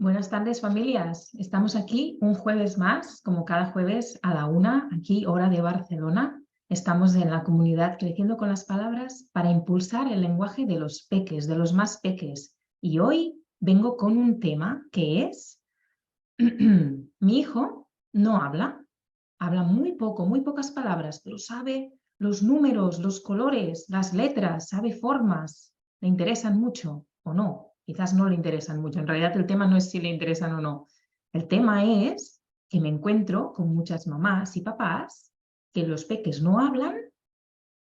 Buenas tardes, familias. Estamos aquí un jueves más, como cada jueves a la 1, aquí hora de Barcelona. Estamos en la comunidad Creciendo con las Palabras para impulsar el lenguaje de los peques, de los más peques. Y hoy vengo con un tema que es, mi hijo no habla muy poco, muy pocas palabras, pero sabe los números, los colores, las letras, sabe formas, le interesan mucho o no, quizás no le interesan mucho. En realidad el tema no es si le interesan o no. El tema es que me encuentro con muchas mamás y papás que los peques no hablan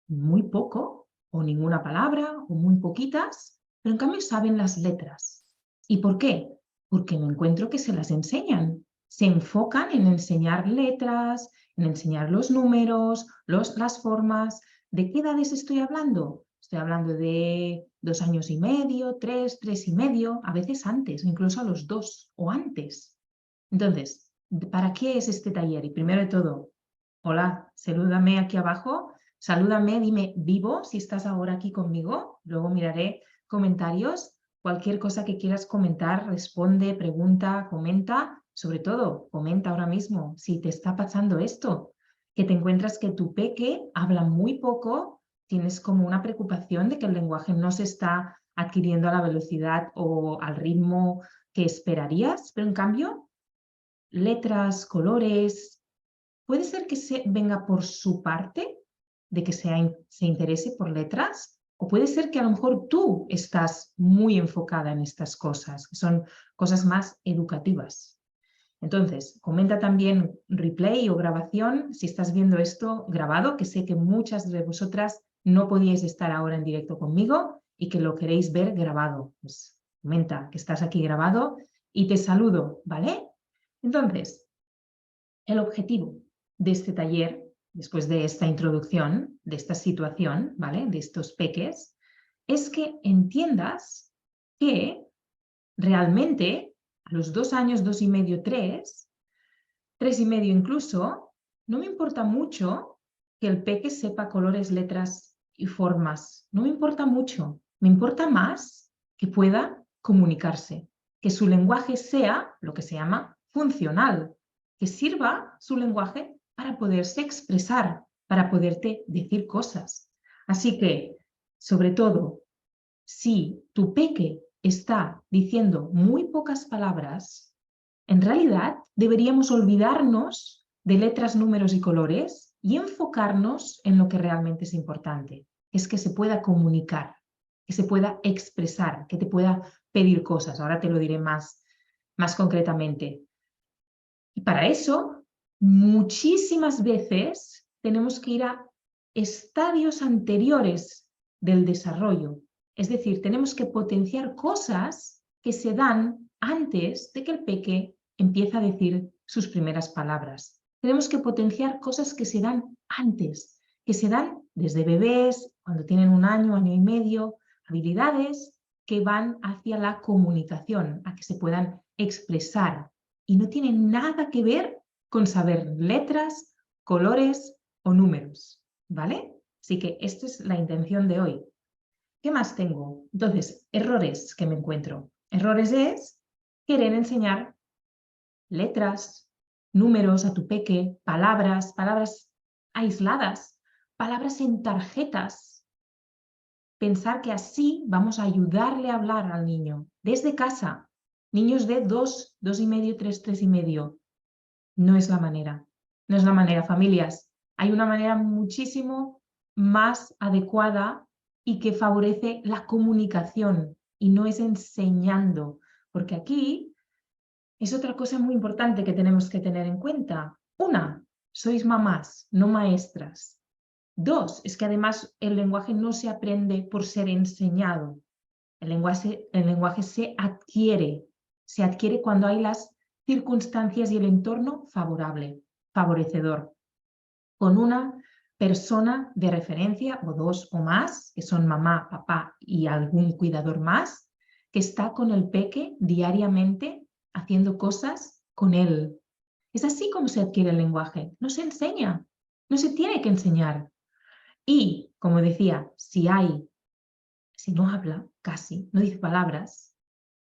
muy poco o ninguna palabra o muy poquitas, pero en cambio saben las letras. ¿Y por qué? Porque me encuentro que se las enseñan. Se enfocan en enseñar letras, en enseñar los números, las formas. ¿De qué edades estoy hablando? Estoy hablando de 2 años y medio, 3, 3 y medio, a veces antes, incluso a los 2 o antes. Entonces, ¿para qué es este taller? Y primero de todo, hola, salúdame aquí abajo, salúdame, dime vivo si estás ahora aquí conmigo, luego miraré comentarios, cualquier cosa que quieras comentar, responde, pregunta, comenta, sobre todo, comenta ahora mismo si te está pasando esto, que te encuentras que tu peque habla muy poco, tienes como una preocupación de que el lenguaje no se está adquiriendo a la velocidad o al ritmo que esperarías, pero en cambio letras, colores. Puede ser que venga por su parte, de que se interese por letras, o puede ser que a lo mejor tú estás muy enfocada en estas cosas, que son cosas más educativas. Entonces, comenta también replay o grabación si estás viendo esto grabado, que sé que muchas de vosotras no podíais estar ahora en directo conmigo y que lo queréis ver grabado. Pues comenta que estás aquí grabado y te saludo, ¿vale? Entonces, el objetivo de este taller, después de esta introducción, de esta situación, ¿vale? De estos peques, es que entiendas que realmente a los 2 años, 2 y medio, 3, 3 y medio incluso, no me importa mucho que el peque sepa colores, letras y formas. No me importa mucho. Me importa más que pueda comunicarse, que su lenguaje sea lo que se llama funcional, que sirva su lenguaje para poderse expresar, para poderte decir cosas. Así que, sobre todo, si tu peque está diciendo muy pocas palabras, en realidad deberíamos olvidarnos de letras, números y colores y enfocarnos en lo que realmente es importante, es que se pueda comunicar, que se pueda expresar, que te pueda pedir cosas. Ahora te lo diré más concretamente. Y para eso, muchísimas veces tenemos que ir a estadios anteriores del desarrollo. Es decir, tenemos que potenciar cosas que se dan antes de que el peque empiece a decir sus primeras palabras. Tenemos que potenciar cosas que se dan antes, que se dan desde bebés, cuando tienen 1 año, año y medio, habilidades que van hacia la comunicación, a que se puedan expresar, y no tiene nada que ver con saber letras, colores o números, ¿vale? Así que esta es la intención de hoy. ¿Qué más tengo? Entonces, errores que me encuentro. Errores es querer enseñar letras, números a tu peque, palabras aisladas, palabras en tarjetas. Pensar que así vamos a ayudarle a hablar al niño desde casa. Niños de 2, 2 y medio, 3, 3 y medio. No es la manera. No es la manera, familias. Hay una manera muchísimo más adecuada y que favorece la comunicación y no es enseñando, porque aquí es otra cosa muy importante que tenemos que tener en cuenta. 1, sois mamás, no maestras. 2, es que además el lenguaje no se aprende por ser enseñado. El lenguaje se adquiere cuando hay las circunstancias y el entorno favorable, favorecedor, con una persona de referencia o 2 o más, que son mamá, papá y algún cuidador más, que está con el peque diariamente haciendo cosas con él. Es así como se adquiere el lenguaje, no se enseña, no se tiene que enseñar. Y, como decía, si no habla casi, no dice palabras,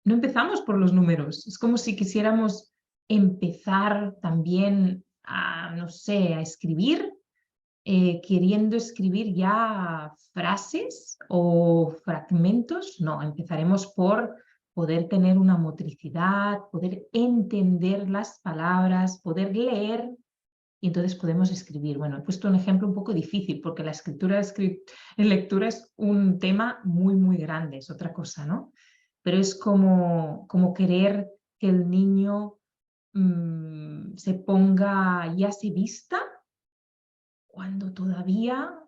no empezamos por los números. Es como si quisiéramos empezar también a, no sé, a escribir, queriendo escribir ya frases o fragmentos. No, empezaremos por poder tener una motricidad, poder entender las palabras, poder leer y entonces podemos escribir. Bueno, he puesto un ejemplo un poco difícil porque la escritura en lectura es un tema muy, muy grande, es otra cosa, ¿no? Pero es como querer que el niño se ponga, ya se vista, cuando todavía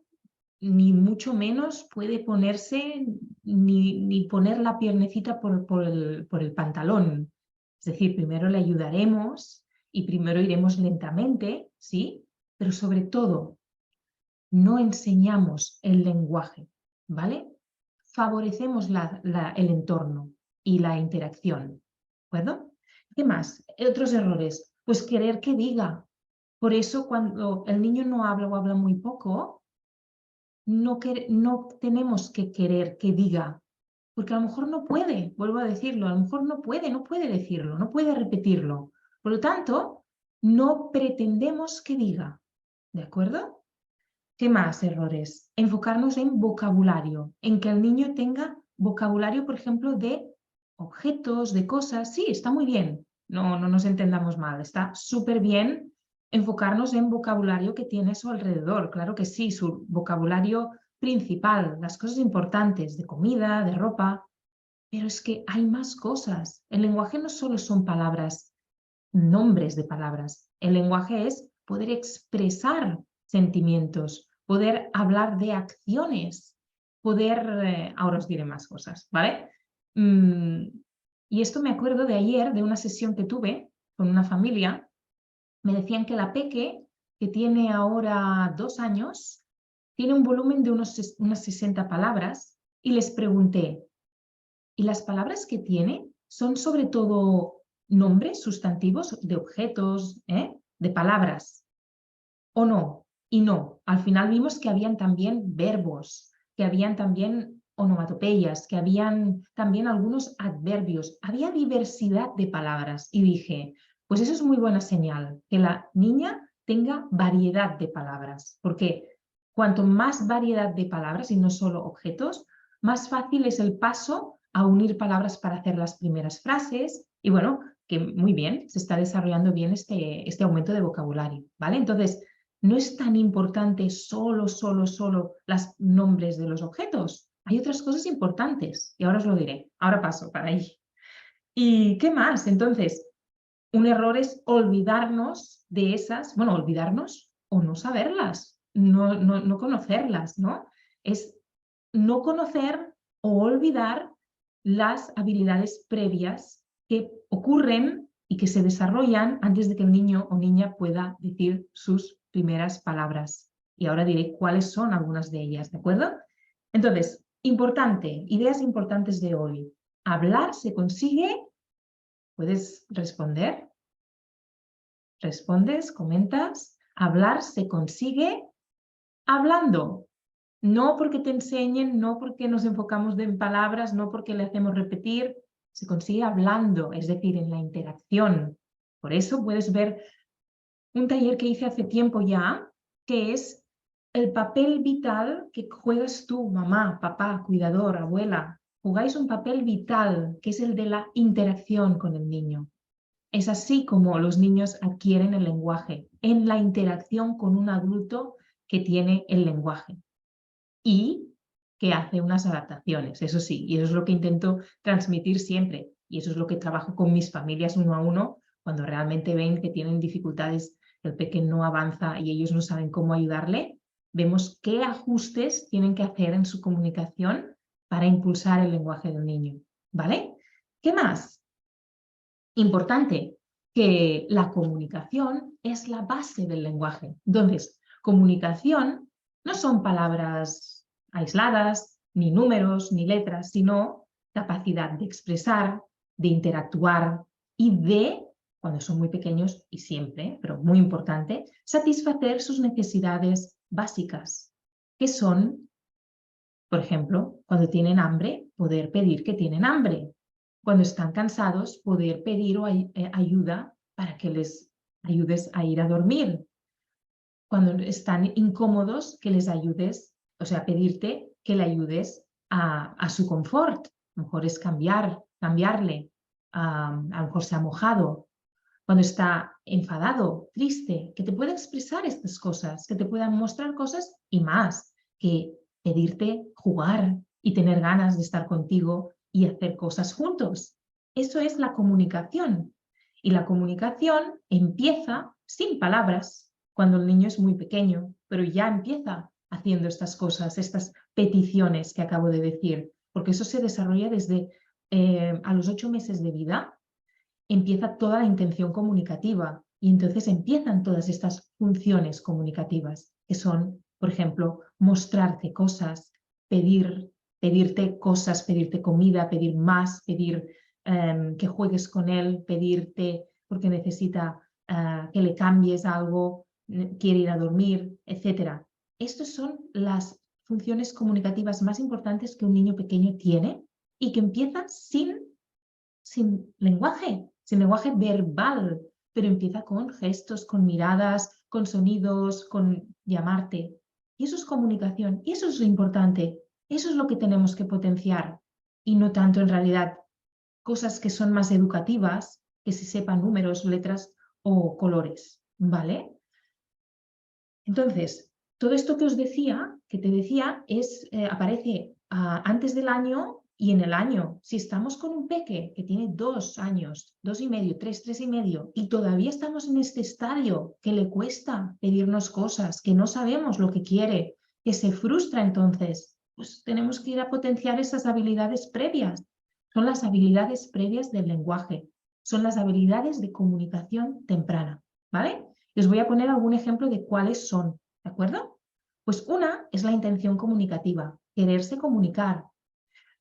ni mucho menos puede ponerse ni poner la piernecita por el pantalón. Es decir, primero le ayudaremos y primero iremos lentamente, ¿sí? Pero sobre todo, no enseñamos el lenguaje, ¿vale? Favorecemos el entorno y la interacción, ¿de acuerdo? ¿Qué más? Otros errores. Pues querer que diga. Por eso cuando el niño no habla o habla muy poco, no tenemos que querer que diga, porque a lo mejor no puede, vuelvo a decirlo, a lo mejor no puede decirlo, no puede repetirlo. Por lo tanto, no pretendemos que diga, ¿de acuerdo? ¿Qué más errores? Enfocarnos en vocabulario, en que el niño tenga vocabulario, por ejemplo, de objetos, de cosas. Sí, está muy bien, no nos entendamos mal, está súper bien enfocarnos en vocabulario que tiene a su alrededor. Claro que sí, su vocabulario principal, las cosas importantes de comida, de ropa, pero es que hay más cosas. El lenguaje no solo son palabras, nombres de palabras. El lenguaje es poder expresar sentimientos, poder hablar de acciones, poder... ahora os diré más cosas, ¿vale? Y esto me acuerdo de ayer, de una sesión que tuve con una familia. Me decían que la peque, que tiene ahora 2 años, tiene un volumen de unas 60 palabras y les pregunté, ¿y las palabras que tiene son sobre todo nombres, sustantivos de objetos, de palabras? ¿O no? Y no. Al final vimos que habían también verbos, que habían también onomatopeyas, que habían también algunos adverbios. Había diversidad de palabras y dije, pues eso es muy buena señal, que la niña tenga variedad de palabras, porque cuanto más variedad de palabras y no solo objetos, más fácil es el paso a unir palabras para hacer las primeras frases y bueno, que muy bien, se está desarrollando bien este aumento de vocabulario, ¿vale? Entonces, no es tan importante solo los nombres de los objetos. Hay otras cosas importantes y ahora os lo diré. Ahora paso para ahí. ¿Y qué más? Entonces, un error es olvidarnos de esas, bueno, olvidarnos o no saberlas, no conocerlas, ¿no? Es no conocer o olvidar las habilidades previas que ocurren y que se desarrollan antes de que el niño o niña pueda decir sus primeras palabras. Y ahora diré cuáles son algunas de ellas, ¿de acuerdo? Entonces, importante, ideas importantes de hoy. Hablar se consigue, ¿puedes responder? Respondes, comentas. Hablar se consigue hablando. No porque te enseñen, no porque nos enfocamos en palabras, no porque le hacemos repetir, se consigue hablando, es decir, en la interacción. Por eso puedes ver un taller que hice hace tiempo ya, que es el papel vital que juegas tú, mamá, papá, cuidador, abuela. Jugáis un papel vital, que es el de la interacción con el niño. Es así como los niños adquieren el lenguaje, en la interacción con un adulto que tiene el lenguaje y que hace unas adaptaciones, eso sí, y eso es lo que intento transmitir siempre, y eso es lo que trabajo con mis familias uno a uno, cuando realmente ven que tienen dificultades, el pequeño no avanza y ellos no saben cómo ayudarle, vemos qué ajustes tienen que hacer en su comunicación para impulsar el lenguaje del niño, ¿vale? ¿Qué más? Importante, que la comunicación es la base del lenguaje. Entonces, comunicación no son palabras aisladas, ni números, ni letras, sino capacidad de expresar, de interactuar y de, cuando son muy pequeños y siempre, pero muy importante, satisfacer sus necesidades básicas, que son, por ejemplo, cuando tienen hambre, poder pedir que tienen hambre. Cuando están cansados, poder pedir ayuda para que les ayudes a ir a dormir. Cuando están incómodos, que les ayudes, o sea, pedirte que le ayudes a su confort. A lo mejor es cambiarle, a lo mejor se ha mojado. Cuando está enfadado, triste, que te pueda expresar estas cosas, que te puedan mostrar cosas y más, que pedirte jugar y tener ganas de estar contigo y hacer cosas juntos. Eso es la comunicación. Y la comunicación empieza sin palabras, cuando el niño es muy pequeño, pero ya empieza haciendo estas cosas, estas peticiones que acabo de decir, porque eso se desarrolla desde a los 8 meses de vida. Empieza toda la intención comunicativa y entonces empiezan todas estas funciones comunicativas, que son, por ejemplo, mostrarte cosas, pedirte cosas, pedirte comida, pedir más, pedir que juegues con él, pedirte porque necesita que le cambies algo, quiere ir a dormir, etc. Estas son las funciones comunicativas más importantes que un niño pequeño tiene y que empieza sin lenguaje verbal, pero empieza con gestos, con miradas, con sonidos, con llamarte. Y eso es comunicación, y eso es lo importante, eso es lo que tenemos que potenciar, y no tanto en realidad cosas que son más educativas, que se sepan números, letras o colores, ¿vale? Entonces, todo esto que os decía, aparece antes del año y en el año. Si estamos con un peque que tiene 2 años, 2 y medio, 3 y medio, y todavía estamos en este estadio que le cuesta pedirnos cosas, que no sabemos lo que quiere, que se frustra entonces, pues tenemos que ir a potenciar esas habilidades previas. Son las habilidades previas del lenguaje, son las habilidades de comunicación temprana, ¿vale? Les voy a poner algún ejemplo de cuáles son, ¿de acuerdo? Pues una es la intención comunicativa, quererse comunicar.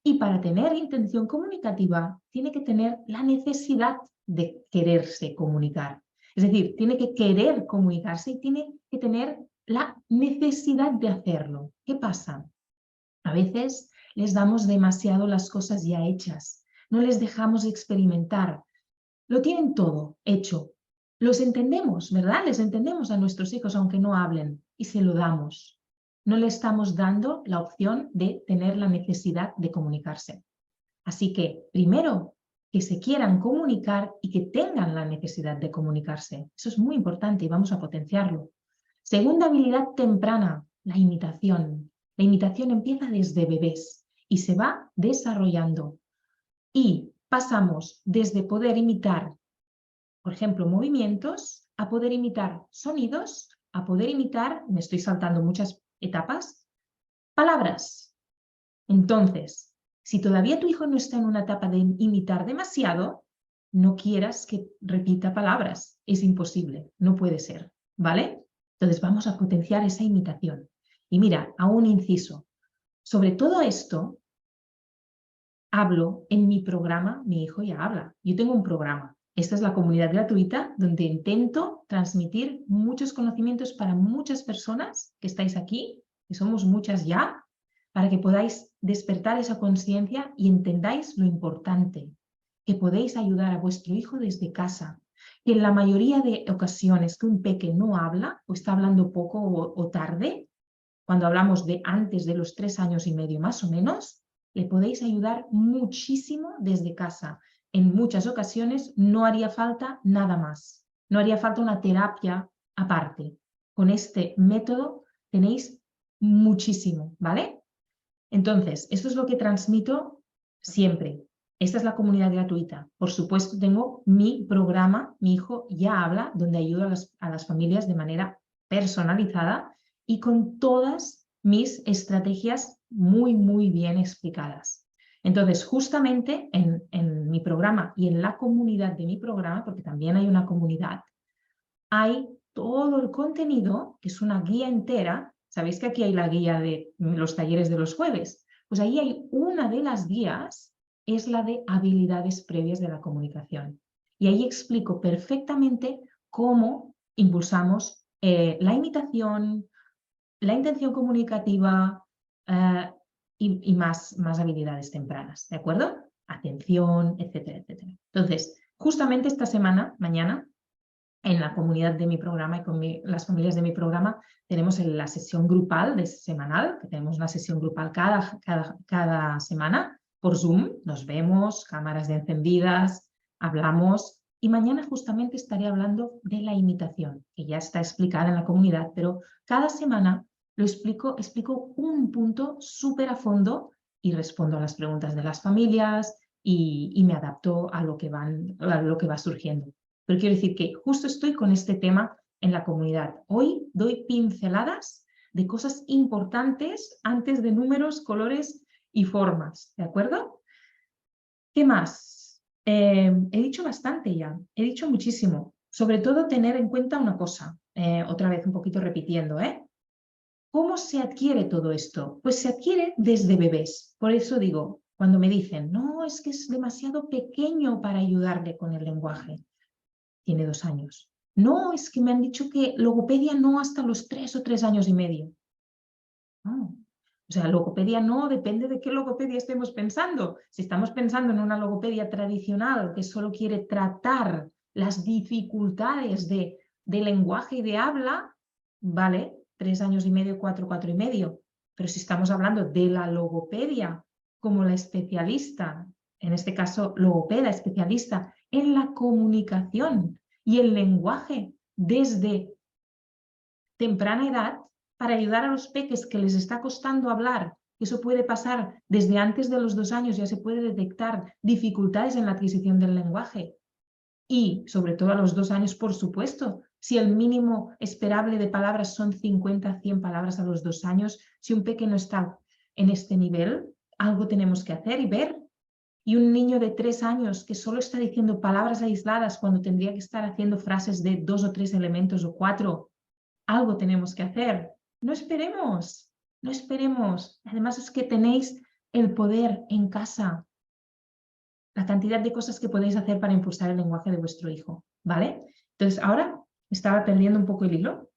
Y para tener intención comunicativa, tiene que tener la necesidad de quererse comunicar. Es decir, tiene que querer comunicarse y tiene que tener la necesidad de hacerlo. ¿Qué pasa? A veces les damos demasiado las cosas ya hechas, no les dejamos experimentar. Lo tienen todo hecho. Los entendemos, ¿verdad? Les entendemos a nuestros hijos aunque no hablen y se lo damos. No le estamos dando la opción de tener la necesidad de comunicarse. Así que, primero, que se quieran comunicar y que tengan la necesidad de comunicarse. Eso es muy importante y vamos a potenciarlo. Segunda habilidad temprana, la imitación. La imitación empieza desde bebés y se va desarrollando. Y pasamos desde poder imitar, por ejemplo, movimientos, a poder imitar sonidos, a poder imitar, me estoy saltando muchas etapas, palabras. Entonces, si todavía tu hijo no está en una etapa de imitar demasiado, no quieras que repita palabras. Es imposible, no puede ser, ¿vale? Entonces vamos a potenciar esa imitación. Y mira, a un inciso. Sobre todo esto, hablo en mi programa, mi hijo ya habla. Yo tengo un programa. Esta es la comunidad gratuita donde intento transmitir muchos conocimientos para muchas personas que estáis aquí, que somos muchas ya, para que podáis despertar esa conciencia y entendáis lo importante, que podéis ayudar a vuestro hijo desde casa, que en la mayoría de ocasiones que un peque no habla o está hablando poco o tarde, cuando hablamos de antes de los 3 años y medio más o menos, le podéis ayudar muchísimo desde casa. En muchas ocasiones no haría falta nada más. No haría falta una terapia aparte. Con este método tenéis muchísimo, ¿vale? Entonces, esto es lo que transmito siempre. Esta es la comunidad gratuita. Por supuesto, tengo mi programa, Mi Hijo Ya Habla, donde ayudo a las familias de manera personalizada y con todas mis estrategias muy bien explicadas. Entonces, justamente en mi programa y en la comunidad de mi programa, porque también hay una comunidad, hay todo el contenido, que es una guía entera. Sabéis que aquí hay la guía de los talleres de los jueves. Pues ahí hay una de las guías, es la de habilidades previas de la comunicación. Y ahí explico perfectamente cómo impulsamos la imitación, la intención comunicativa y más habilidades tempranas. ¿De acuerdo? atención, etcétera, etcétera. Entonces, justamente esta semana, mañana, en la comunidad de mi programa y con las familias de mi programa, tenemos la sesión grupal semanal, que tenemos una sesión grupal cada semana por Zoom, nos vemos, cámaras encendidas, hablamos, y mañana justamente estaré hablando de la imitación, que ya está explicada en la comunidad, pero cada semana lo explico un punto súper a fondo y respondo a las preguntas de las familias y me adapto a lo que va surgiendo. Pero quiero decir que justo estoy con este tema en la comunidad. Hoy doy pinceladas de cosas importantes antes de números, colores y formas, ¿de acuerdo? ¿Qué más? He dicho bastante ya, he dicho muchísimo. Sobre todo tener en cuenta una cosa, otra vez un poquito repitiendo, ¿Cómo se adquiere todo esto? Pues se adquiere desde bebés. Por eso digo, cuando me dicen, no, es que es demasiado pequeño para ayudarle con el lenguaje. Tiene 2 años. No, es que me han dicho que logopedia no hasta los 3 o 3 años y medio. No. O sea, logopedia no, depende de qué logopedia estemos pensando. Si estamos pensando en una logopedia tradicional que solo quiere tratar las dificultades de lenguaje y de habla, vale, 3 años y medio, 4, 4 y medio. Pero si estamos hablando de la logopedia como la especialista, en este caso logopeda, especialista en la comunicación y el lenguaje desde temprana edad, para ayudar a los peques que les está costando hablar, eso puede pasar desde antes de los 2 años, ya se puede detectar dificultades en la adquisición del lenguaje. Y sobre todo a los 2 años, por supuesto, si el mínimo esperable de palabras son 50, 100 palabras a los 2 años, si un peque no está en este nivel, algo tenemos que hacer y ver. Y un niño de 3 años que solo está diciendo palabras aisladas cuando tendría que estar haciendo frases de 2 o 3 elementos o 4, algo tenemos que hacer. No esperemos, no esperemos. Además es que tenéis el poder en casa, la cantidad de cosas que podéis hacer para impulsar el lenguaje de vuestro hijo, ¿vale? Entonces ahora estaba perdiendo un poco el hilo,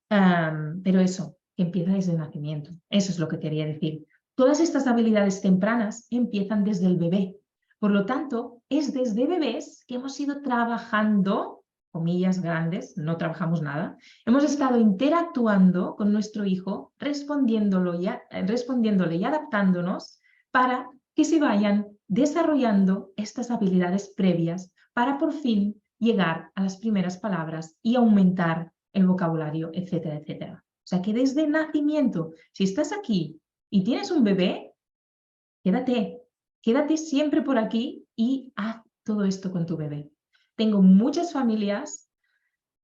pero eso, que empieza desde el nacimiento. Eso es lo que quería decir. Todas estas habilidades tempranas empiezan desde el bebé. Por lo tanto, es desde bebés que hemos ido trabajando, comillas grandes, no trabajamos nada, hemos estado interactuando con nuestro hijo, respondiéndole y adaptándonos para que se vayan desarrollando estas habilidades previas para por fin llegar a las primeras palabras y aumentar el vocabulario, etcétera, etcétera. O sea que desde nacimiento, si estás aquí y tienes un bebé, quédate siempre por aquí y haz todo esto con tu bebé. Tengo muchas familias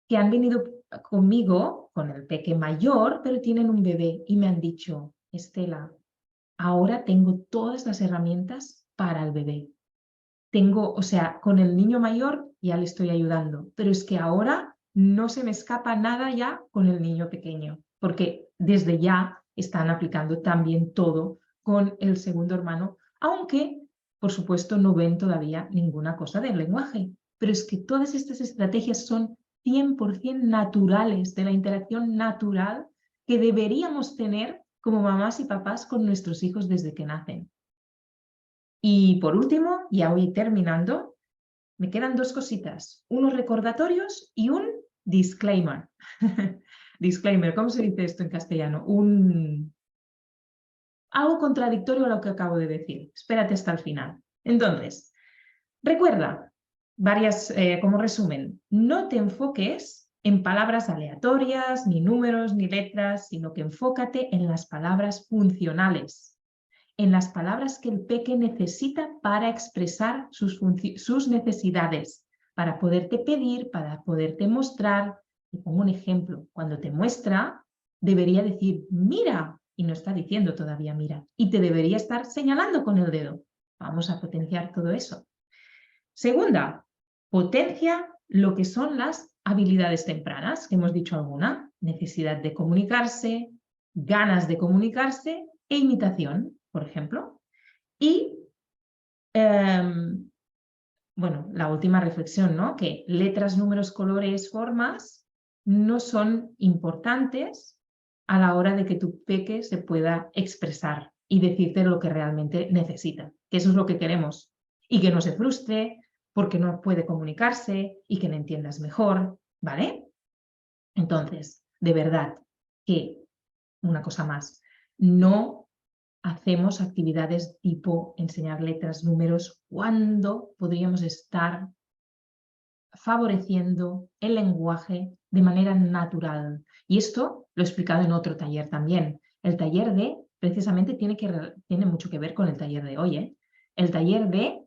que han venido conmigo con el peque mayor, pero tienen un bebé y me han dicho, Estela, ahora tengo todas las herramientas para el bebé. O sea, con el niño mayor ya le estoy ayudando, pero es que ahora no se me escapa nada ya con el niño pequeño, porque desde ya están aplicando también todo con el segundo hermano, aunque, por supuesto, no ven todavía ninguna cosa del lenguaje. Pero es que todas estas estrategias son 100% naturales, de la interacción natural que deberíamos tener como mamás y papás con nuestros hijos desde que nacen. Y por último, ya voy terminando, me quedan 2 cositas, unos recordatorios y un disclaimer. Disclaimer, ¿cómo se dice esto en castellano? Algo contradictorio a lo que acabo de decir. Espérate hasta el final. Entonces, recuerda, como resumen, no te enfoques en palabras aleatorias, ni números, ni letras, sino que enfócate en las palabras funcionales, en las palabras que el peque necesita para expresar sus necesidades, para poderte pedir, para poderte mostrar. Te pongo un ejemplo. Cuando te muestra, debería decir, mira, y no está diciendo todavía mira, y te debería estar señalando con el dedo. Vamos a potenciar todo eso. Segunda, potencia lo que son las habilidades tempranas, que hemos dicho alguna, necesidad de comunicarse, ganas de comunicarse e imitación, por ejemplo. Y, bueno, la última reflexión, ¿no? Que letras, números, colores, formas no son importantes a la hora de que tu peque se pueda expresar y decirte lo que realmente necesita. que eso es lo que queremos, y que no se frustre porque no puede comunicarse y que le entiendas mejor, ¿vale? Entonces, de verdad que, una cosa más, no hacemos actividades tipo enseñar letras, números, cuando podríamos estar favoreciendo el lenguaje de manera natural. Y esto lo he explicado en otro taller también. El taller de, precisamente, tiene mucho que ver con el taller de hoy, ¿eh? El taller de,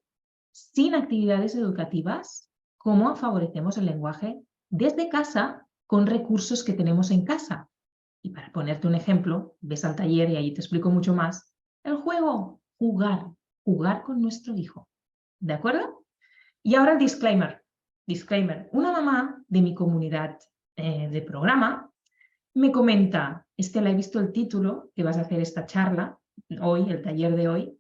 sin actividades educativas, cómo favorecemos el lenguaje desde casa con recursos que tenemos en casa. Y para ponerte un ejemplo, ves al taller y ahí te explico mucho más. El juego, jugar con nuestro hijo. ¿De acuerdo? Y ahora el disclaimer. Disclaimer. Una mamá de mi comunidad de programa me comenta, Estela, he visto el título que vas a hacer esta charla, hoy, el taller de hoy,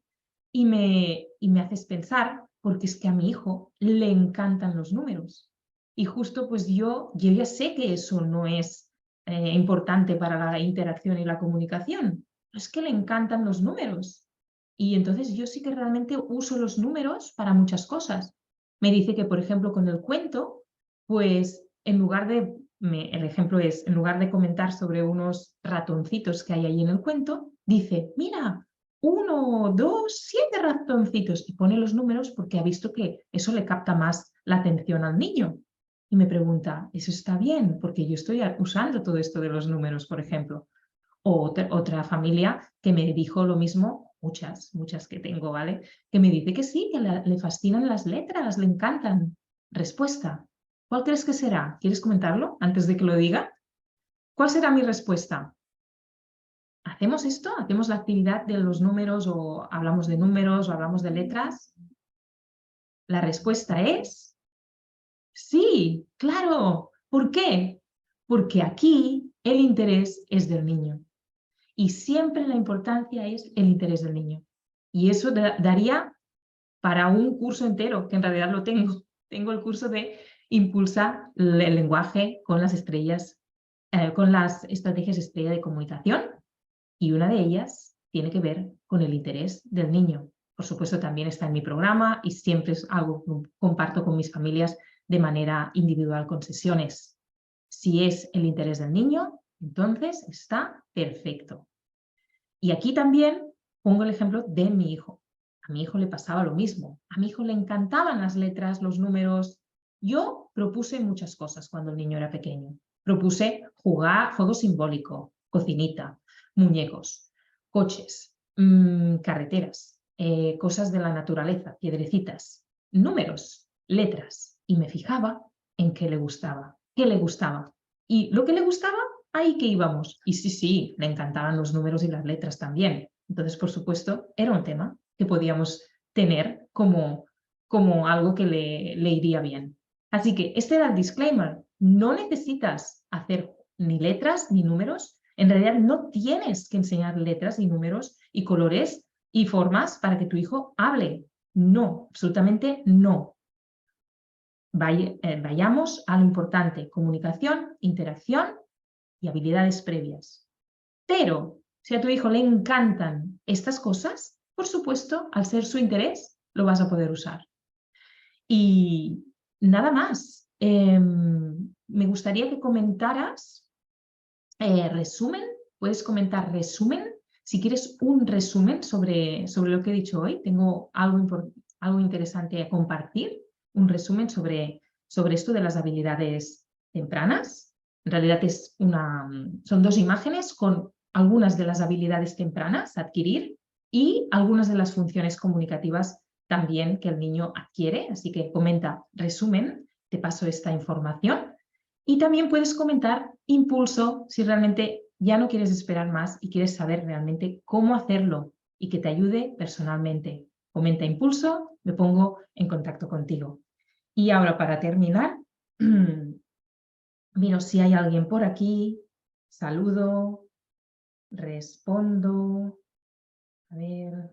y me haces pensar, porque es que a mi hijo le encantan los números. Y justo pues yo ya sé que eso no es importante para la interacción y la comunicación, pero es que le encantan los números. Y entonces yo sí que realmente uso los números para muchas cosas. Me dice que, por ejemplo, con el cuento, pues en lugar de, el ejemplo es, en lugar de comentar sobre unos ratoncitos que hay ahí en el cuento, dice, mira, 1, 2, 7 ratoncitos, y pone los números porque ha visto que eso le capta más la atención al niño. Y me pregunta, ¿eso está bien? Porque yo estoy usando todo esto de los números, por ejemplo. O otra familia que me dijo lo mismo, muchas que tengo, ¿vale? Que me dice que sí, que le fascinan las letras, le encantan. Respuesta, ¿cuál crees que será? ¿Quieres comentarlo antes de que lo diga? ¿Cuál será mi respuesta? ¿Hacemos esto? ¿Hacemos la actividad de los números o hablamos de números o hablamos de letras? La respuesta es sí, claro. ¿Por qué? Porque aquí el interés es del niño. Y siempre la importancia es el interés del niño. Y eso daría para un curso entero, que en realidad lo tengo. Tengo el curso de impulsar el lenguaje con las estrellas, con las estrategias estrella de comunicación. Y una de ellas tiene que ver con el interés del niño. Por supuesto, también está en mi programa y siempre es algo que comparto con mis familias de manera individual con sesiones. Si es el interés del niño, entonces está perfecto. Y aquí también pongo el ejemplo de mi hijo. A mi hijo le pasaba lo mismo. A mi hijo le encantaban las letras, los números. Yo propuse muchas cosas cuando el niño era pequeño. Propuse jugar, juego simbólico, cocinita, muñecos, coches, carreteras, cosas de la naturaleza, piedrecitas, números, letras. Y me fijaba en qué le gustaba. Y lo que le gustaba, ahí que íbamos. Y sí, le encantaban los números y las letras también. Entonces, por supuesto, era un tema que podíamos tener como algo que le iría bien. Así que este era el disclaimer. No necesitas hacer ni letras ni números. En realidad no tienes que enseñar letras ni números y colores y formas para que tu hijo hable. No, absolutamente no. Vayamos a lo importante: comunicación, interacción y habilidades previas. Pero si a tu hijo le encantan estas cosas, por supuesto, al ser su interés, lo vas a poder usar. Y nada más. Me gustaría que comentaras resumen. Puedes comentar resumen. Si quieres un resumen sobre lo que he dicho hoy, tengo algo interesante a compartir. Un resumen sobre esto de las habilidades tempranas. En realidad son 2 imágenes con algunas de las habilidades tempranas a adquirir y algunas de las funciones comunicativas también que el niño adquiere. Así que comenta resumen, te paso esta información. Y también puedes comentar impulso si realmente ya no quieres esperar más y quieres saber realmente cómo hacerlo y que te ayude personalmente. Comenta impulso, me pongo en contacto contigo. Y ahora, para terminar, miro si hay alguien por aquí, saludo, respondo. A ver,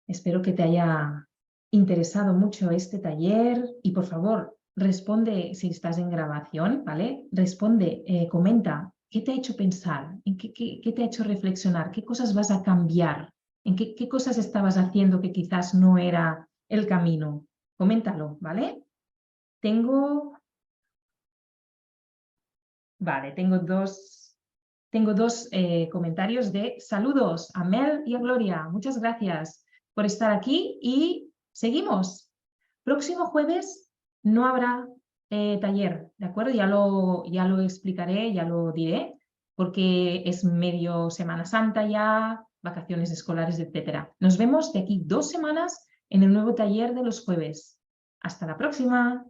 espero que te haya interesado mucho este taller y por favor, responde si estás en grabación, ¿vale? Responde, comenta, ¿qué te ha hecho pensar? ¿Qué te ha hecho reflexionar? ¿Qué cosas vas a cambiar ¿En qué cosas estabas haciendo que quizás no era el camino? Coméntalo, ¿vale? Tengo dos comentarios de saludos a Mel y a Gloria. Muchas gracias por estar aquí y seguimos. Próximo jueves no habrá taller, ¿de acuerdo? Ya lo explicaré, ya lo diré, porque es medio Semana Santa ya, vacaciones escolares, etc. Nos vemos de aquí 2 semanas en el nuevo taller de los jueves. Hasta la próxima.